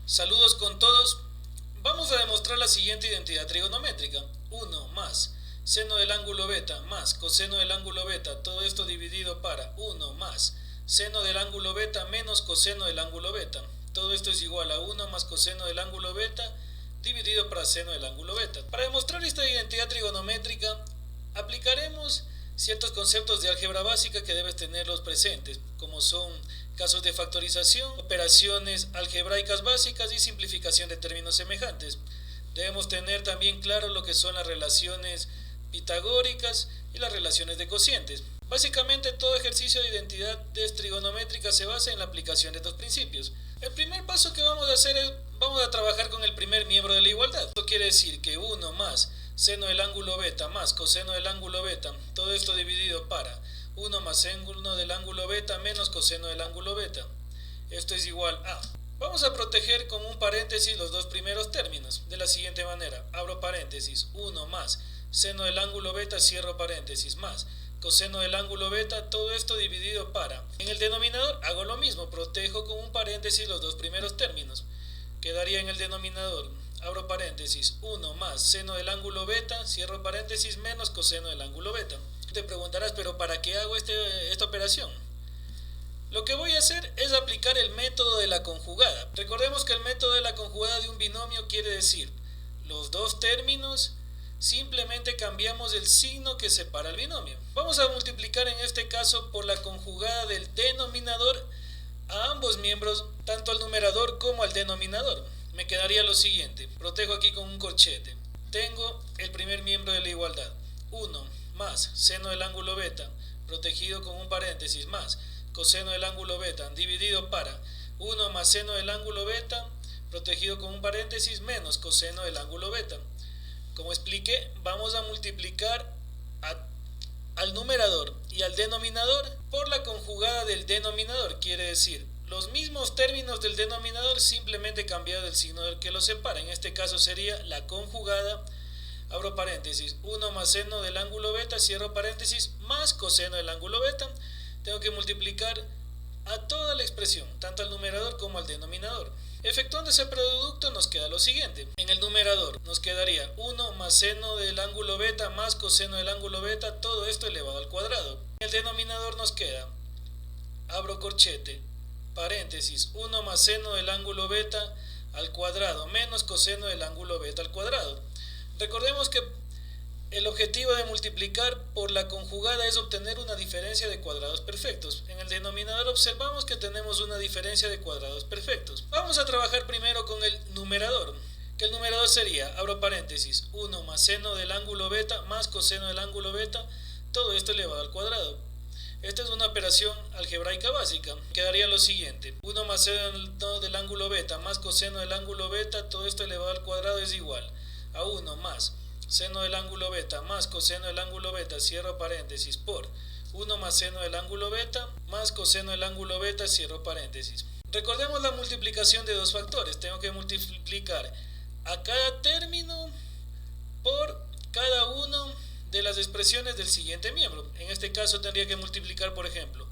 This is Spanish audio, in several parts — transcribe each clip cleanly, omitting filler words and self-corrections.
Saludos con todos. Vamos a demostrar la siguiente identidad trigonométrica. 1 más seno del ángulo beta más coseno del ángulo beta, todo esto dividido para 1 más seno del ángulo beta menos coseno del ángulo beta. Todo esto es igual a 1 más coseno del ángulo beta dividido para seno del ángulo beta. Para demostrar esta identidad trigonométrica, aplicaremos ciertos conceptos de álgebra básica que debes tenerlos presentes, como son casos de factorización, operaciones algebraicas básicas y simplificación de términos semejantes. Debemos tener también claro lo que son las relaciones pitagóricas y las relaciones de cocientes. Básicamente todo ejercicio de identidad trigonométrica se basa en la aplicación de estos principios. El primer paso que vamos a hacer es, vamos a trabajar con el primer miembro de la igualdad. Esto quiere decir que 1 más seno del ángulo beta más coseno del ángulo beta, todo esto dividido para 1 más seno del ángulo beta menos coseno del ángulo beta. Esto es igual a... Vamos a proteger con un paréntesis los dos primeros términos, de la siguiente manera. Abro paréntesis, 1 más seno del ángulo beta, cierro paréntesis, más coseno del ángulo beta, todo esto dividido para... En el denominador hago lo mismo, protejo con un paréntesis los dos primeros términos. Quedaría en el denominador, abro paréntesis, 1 más seno del ángulo beta, cierro paréntesis, menos coseno del ángulo beta. Te preguntarás, ¿pero para qué hago esta operación? Lo que voy a hacer es aplicar el método de la conjugada. Recordemos que el método de la conjugada de un binomio quiere decir los dos términos, simplemente cambiamos el signo que separa el binomio. Vamos a multiplicar en este caso por la conjugada del denominador a ambos miembros, tanto al numerador como al denominador. Me quedaría lo siguiente, protejo aquí con un corchete. Tengo el primer miembro de la igualdad, 1 más seno del ángulo beta, protegido con un paréntesis, más coseno del ángulo beta, dividido para 1 más seno del ángulo beta, protegido con un paréntesis, menos coseno del ángulo beta. Como expliqué, vamos a multiplicar al numerador y al denominador por la conjugada del denominador, quiere decir los mismos términos del denominador, simplemente cambiado el signo del que los separa. En este caso sería la conjugada, abro paréntesis, 1 más seno del ángulo beta, cierro paréntesis, más coseno del ángulo beta. Tengo que multiplicar a toda la expresión, tanto al numerador como al denominador. Efectuando ese producto nos queda lo siguiente. En el numerador nos quedaría 1 más seno del ángulo beta más coseno del ángulo beta, todo esto elevado al cuadrado. En el denominador nos queda, abro corchete, paréntesis, 1 más seno del ángulo beta al cuadrado menos coseno del ángulo beta al cuadrado. Recordemos que el objetivo de multiplicar por la conjugada es obtener una diferencia de cuadrados perfectos. En el denominador observamos que tenemos una diferencia de cuadrados perfectos. Vamos a trabajar primero con el numerador, que el numerador sería, abro paréntesis, 1 más seno del ángulo beta más coseno del ángulo beta, todo esto elevado al cuadrado. Esta es una operación algebraica básica. Quedaría lo siguiente, 1 más seno del ángulo beta más coseno del ángulo beta, todo esto elevado al cuadrado es igual a 1 más seno del ángulo beta más coseno del ángulo beta, cierro paréntesis, por 1 más seno del ángulo beta más coseno del ángulo beta, cierro paréntesis. Recordemos la multiplicación de dos factores. Tengo que multiplicar a cada término por cada uno de las expresiones del siguiente miembro. En este caso tendría que multiplicar, por ejemplo,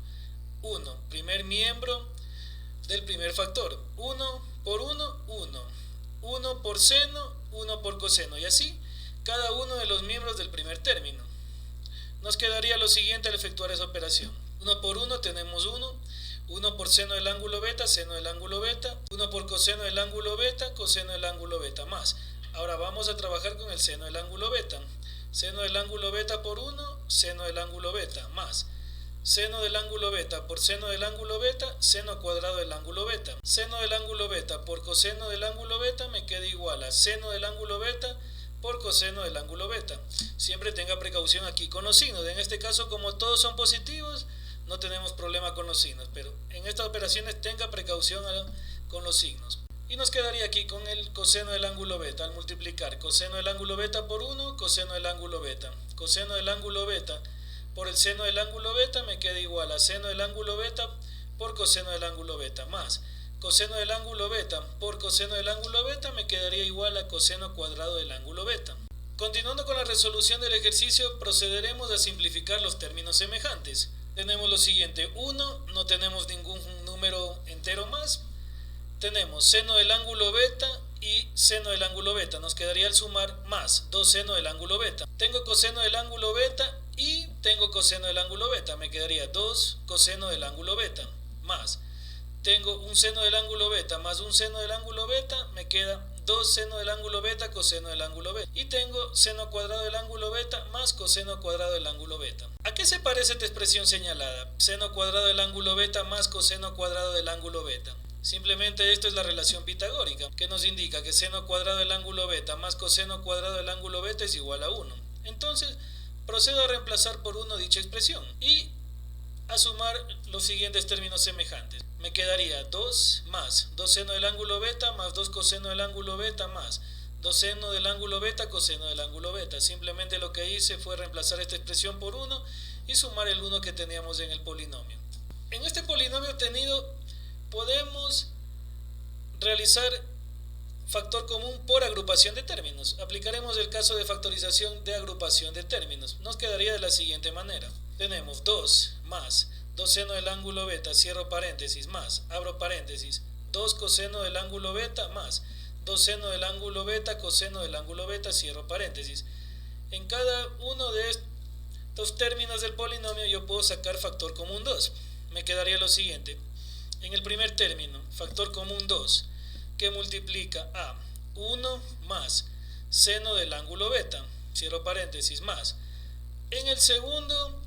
1, primer miembro del primer factor, 1 por 1, 1, 1 por seno, 1 por coseno, y así cada uno de los miembros del primer término. Nos quedaría lo siguiente al efectuar esa operación. 1 por 1 tenemos 1, 1 por seno del ángulo beta, seno del ángulo beta, 1 por coseno del ángulo beta, coseno del ángulo beta, más. Ahora vamos a trabajar con el seno del ángulo beta. Seno del ángulo beta por 1, seno del ángulo beta, más. Seno del ángulo beta por seno del ángulo beta, seno cuadrado del ángulo beta. Seno del ángulo beta por coseno del ángulo beta me queda igual a seno del ángulo beta por coseno del ángulo beta. Siempre tenga precaución aquí con los signos. En este caso, como todos son positivos, no tenemos problema con los signos, pero en estas operaciones tenga precaución con los signos. Y nos quedaría aquí con el coseno del ángulo beta al multiplicar coseno del ángulo beta por 1, coseno del ángulo beta. Coseno del ángulo beta por el seno del ángulo beta me queda igual a seno del ángulo beta por coseno del ángulo beta, más coseno del ángulo beta por coseno del ángulo beta me quedaría igual a coseno cuadrado del ángulo beta. Continuando con la resolución del ejercicio, procederemos a simplificar los términos semejantes. Tenemos lo siguiente, 1, no tenemos ningún número entero más, tenemos seno del ángulo beta y seno del ángulo beta. Nos quedaría al sumar más 2 seno del ángulo beta. Tengo coseno del ángulo beta y tengo coseno del ángulo beta. Me quedaría 2 coseno del ángulo beta más. Tengo un seno del ángulo beta más un seno del ángulo beta. Me queda 2 seno del ángulo beta coseno del ángulo beta. Y tengo seno cuadrado del ángulo beta más coseno cuadrado del ángulo beta. ¿A qué se parece esta expresión señalada? Seno cuadrado del ángulo beta más coseno cuadrado del ángulo beta. Simplemente esto es la relación pitagórica, que nos indica que seno cuadrado del ángulo beta más coseno cuadrado del ángulo beta es igual a 1. Entonces, procedo a reemplazar por 1 dicha expresión y a sumar los siguientes términos semejantes. Me quedaría 2 más 2 seno del ángulo beta más 2 coseno del ángulo beta más 2 seno del ángulo beta coseno del ángulo beta. Simplemente lo que hice fue reemplazar esta expresión por 1 y sumar el 1 que teníamos en el polinomio. En este polinomio obtenido podemos realizar factor común por agrupación de términos. Aplicaremos el caso de factorización de agrupación de términos. Nos quedaría de la siguiente manera. Tenemos 2 más 2 seno del ángulo beta, cierro paréntesis, más, abro paréntesis, 2 coseno del ángulo beta más 2 seno del ángulo beta, coseno del ángulo beta, cierro paréntesis. En cada uno de estos términos del polinomio yo puedo sacar factor común 2. Me quedaría lo siguiente. En el primer término, factor común 2, que multiplica a 1 más seno del ángulo beta, cierro paréntesis, más. En el segundo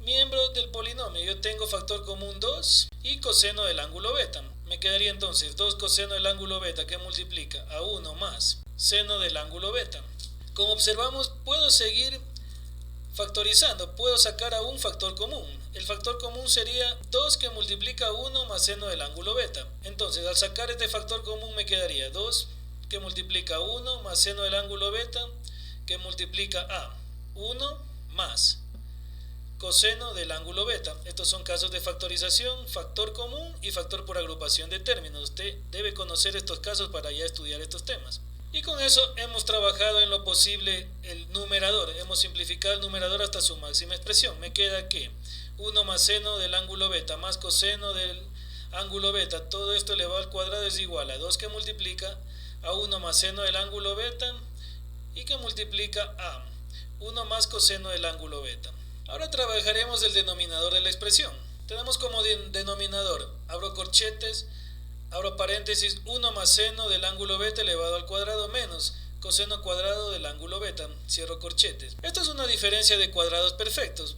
miembro del polinomio yo tengo factor común 2 y coseno del ángulo beta. Me quedaría entonces 2 coseno del ángulo beta que multiplica a 1 más seno del ángulo beta. Como observamos, puedo seguir factorizando, puedo sacar a un factor común. El factor común sería 2 que multiplica a 1 más seno del ángulo beta. Entonces, al sacar este factor común me quedaría 2 que multiplica a 1 más seno del ángulo beta que multiplica a 1 más coseno del ángulo beta. Estos son casos de factorización, factor común y factor por agrupación de términos. Usted debe conocer estos casos para ya estudiar estos temas. Y con eso hemos trabajado en lo posible el numerador. Hemos simplificado el numerador hasta su máxima expresión. Me queda que 1 más seno del ángulo beta más coseno del ángulo beta, todo esto elevado al cuadrado es igual a 2 que multiplica a 1 más seno del ángulo beta y que multiplica a 1 más coseno del ángulo beta. Ahora trabajaremos el denominador de la expresión. Tenemos como denominador, abro corchetes, abro paréntesis, 1 más seno del ángulo beta elevado al cuadrado menos coseno cuadrado del ángulo beta, cierro corchetes. Esto es una diferencia de cuadrados perfectos,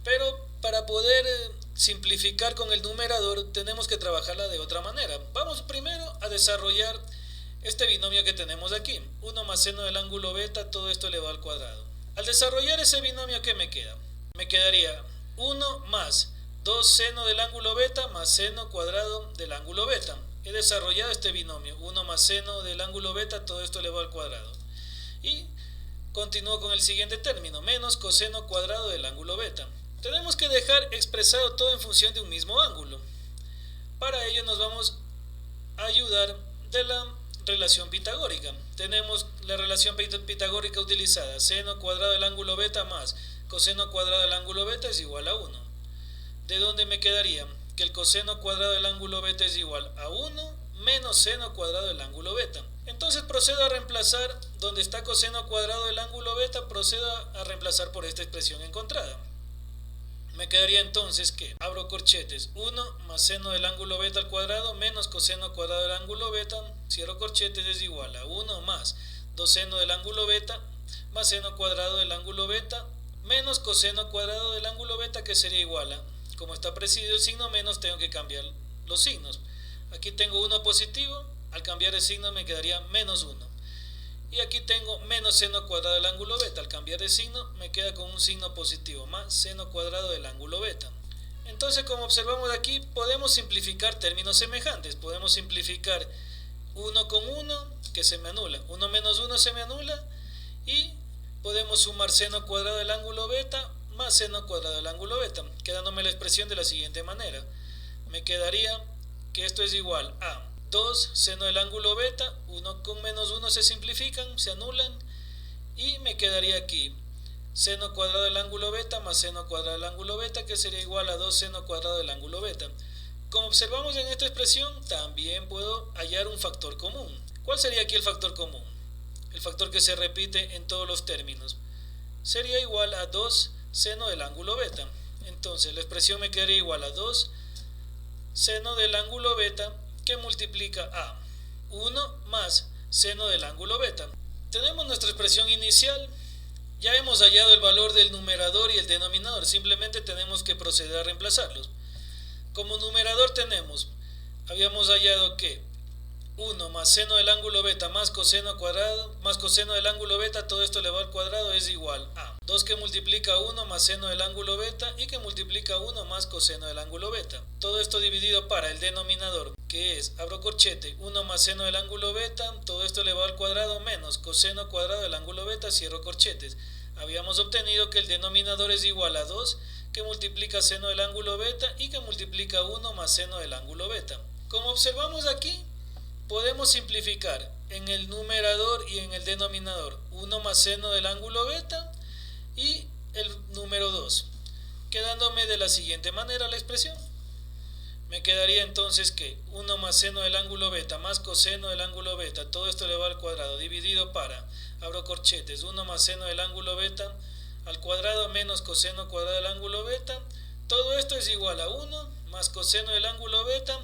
pero para poder simplificar con el numerador tenemos que trabajarla de otra manera. Vamos primero a desarrollar este binomio que tenemos aquí, 1 más seno del ángulo beta, todo esto elevado al cuadrado. Al desarrollar ese binomio, ¿qué me queda? Me quedaría 1 más 2 seno del ángulo beta más seno cuadrado del ángulo beta. He desarrollado este binomio, 1 más seno del ángulo beta, todo esto elevado al cuadrado. Y continúo con el siguiente término, menos coseno cuadrado del ángulo beta. Tenemos que dejar expresado todo en función de un mismo ángulo. Para ello nos vamos a ayudar de la relación pitagórica. Tenemos la relación pitagórica utilizada, seno cuadrado del ángulo beta más coseno cuadrado del ángulo beta es igual a 1. ¿De dónde me quedaría? Que el coseno cuadrado del ángulo beta es igual a 1 menos seno cuadrado del ángulo beta. Entonces procedo a reemplazar, donde está coseno cuadrado del ángulo beta, procedo a reemplazar por esta expresión encontrada. Me quedaría entonces que, abro corchetes, 1 más seno del ángulo beta al cuadrado menos coseno cuadrado del ángulo beta, cierro corchetes, es igual a 1 más 2 seno del ángulo beta más seno cuadrado del ángulo beta menos coseno cuadrado del ángulo beta, que sería igual a, como está presidido el signo menos, tengo que cambiar los signos. Aquí tengo 1 positivo, al cambiar el signo me quedaría menos 1. Y aquí tengo menos seno cuadrado del ángulo beta, al cambiar de signo me queda con un signo positivo, más seno cuadrado del ángulo beta. Entonces, como observamos aquí, podemos simplificar términos semejantes. Podemos simplificar 1 con 1, que se me anula, 1 menos 1 se me anula, y podemos sumar seno cuadrado del ángulo beta más seno cuadrado del ángulo beta, quedándome la expresión de la siguiente manera. Me quedaría que esto es igual a 2 seno del ángulo beta, 1 con menos 1 se simplifican, se anulan, y me quedaría aquí seno cuadrado del ángulo beta más seno cuadrado del ángulo beta, que sería igual a 2 seno cuadrado del ángulo beta. Como observamos en esta expresión, también puedo hallar un factor común. ¿Cuál sería aquí el factor común? El factor que se repite en todos los términos. Sería igual a 2 seno del ángulo beta. Entonces la expresión me quedaría igual a 2 seno del ángulo beta que multiplica a 1 más seno del ángulo beta. Tenemos nuestra expresión inicial. Ya hemos hallado el valor del numerador y el denominador. Simplemente tenemos que proceder a reemplazarlos. Como numerador habíamos hallado que 1 más seno del ángulo beta más coseno cuadrado más coseno del ángulo beta, todo esto elevado al cuadrado es igual a 2 que multiplica 1 más seno del ángulo beta y que multiplica 1 más coseno del ángulo beta. Todo esto dividido para el denominador, que es, abro corchete, 1 más seno del ángulo beta, todo esto elevado al cuadrado menos coseno cuadrado del ángulo beta, cierro corchetes. Habíamos obtenido que el denominador es igual a 2 que multiplica seno del ángulo beta y que multiplica 1 más seno del ángulo beta. Como observamos aquí, podemos simplificar en el numerador y en el denominador 1 más seno del ángulo beta y el número 2, quedándome de la siguiente manera la expresión. Me quedaría entonces que 1 más seno del ángulo beta más coseno del ángulo beta, todo esto elevado al cuadrado, dividido para, abro corchetes, 1 más seno del ángulo beta al cuadrado menos coseno cuadrado del ángulo beta, todo esto es igual a 1 más coseno del ángulo beta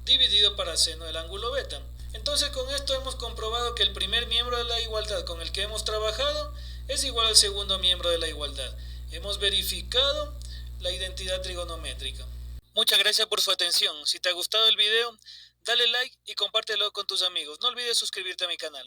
dividido para seno del ángulo beta. Entonces con esto hemos comprobado que el primer miembro de la igualdad con el que hemos trabajado es igual al segundo miembro de la igualdad. Hemos verificado la identidad trigonométrica. Muchas gracias por su atención. Si te ha gustado el video, dale like y compártelo con tus amigos. No olvides suscribirte a mi canal.